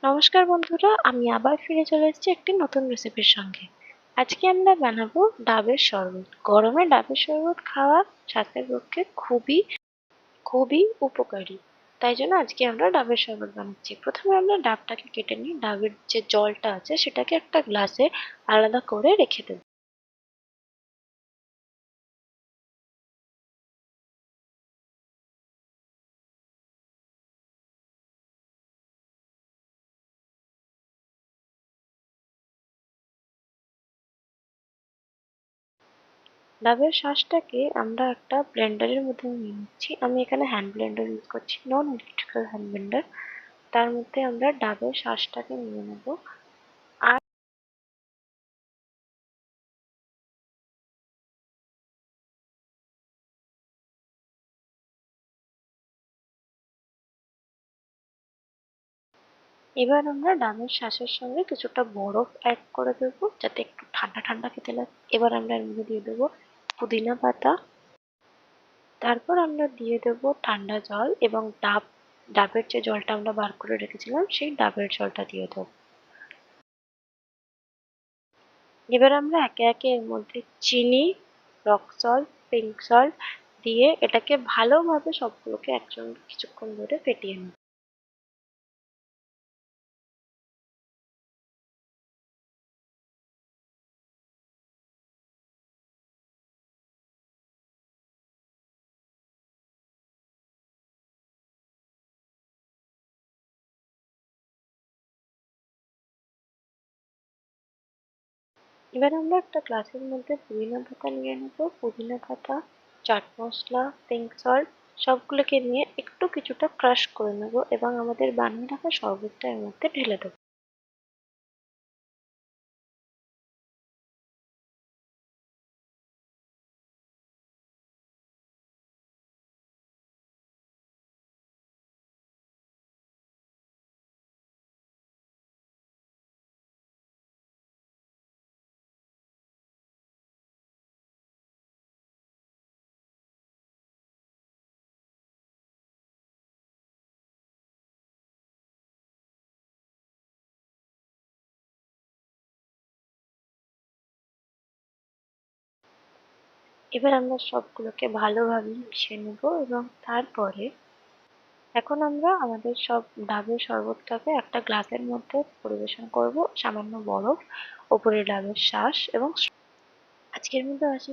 নমস্কার বন্ধুরা, আমি আবার ফিরে চলে এসেছি একটি নতুন রেসিপির সঙ্গে। আজকে আমরা বানাবো ডাবের শরবত। গরমে ডাবের শরবত খাওয়া স্বাস্থ্যের পক্ষে খুবই খুবই উপকারী। তাই জন্য আজকে আমরা ডাবের শরবত বানাচ্ছি। প্রথমে আমরা ডাবটাকে কেটে নিই। ডাবের যে জলটা আছে সেটাকে একটা গ্লাসে আলাদা করে রেখে দেবো। ডাবের শাঁসটাকে আমরা একটা ব্লেন্ডারের মধ্যে নিয়ে নিচ্ছি। আমি এখানে হ্যান্ড ব্লেন্ডার ইউজ করছি, নন ইলেকট্রিক্যাল হ্যান্ড ব্লেন্ডার। তার মধ্যে আমরা ডাবের শাঁসটাকে নিয়ে নেবো। আর এবার আমরা ডাবের শাঁসের সঙ্গে কিছুটা বরফ অ্যাড করে দেবো, যাতে একটু ঠান্ডা ঠান্ডা খেতে লাগে। এবার আমরা এর মধ্যে দিয়ে দেবো পুদিনা পাতা। তারপর আমরা দিয়ে দেবো ঠান্ডা জল এবং ডাবের যে জলটা আমরা বার করে রেখেছিলাম সেই ডাবের জলটা দিয়ে দেবো। এবার আমরা একে একে এর মধ্যে চিনি, রক সল্ট, পিঙ্ক সল্ট দিয়ে এটাকে ভালোভাবে সবগুলোকে একসঙ্গে কিছুক্ষণ ধরে ফেটিয়ে নেব। এবার আমরা একটা গ্লাসের মধ্যে পুদিনা পাতা নিয়ে নেব। পুদিনা পাতা, চাট মশলা, পিঙ্ক সল্ট সবগুলোকে নিয়ে একটু কিছুটা ক্রাশ করে নেব এবং আমাদের বানিয়ে রাখা শরবতটা এর মধ্যে ঢেলে দেবো। এবার আমরা সবগুলোকে ভালোভাবে মিশিয়ে নেব এবং তারপরে এখন আমরা আমাদের সব ডাবের শরবতটাকে একটা গ্লাসের মধ্যে পরিবেশন করব। সামান্য বরফ, ওপরে ডাবের শাঁস এবং আজকের মতো আসি।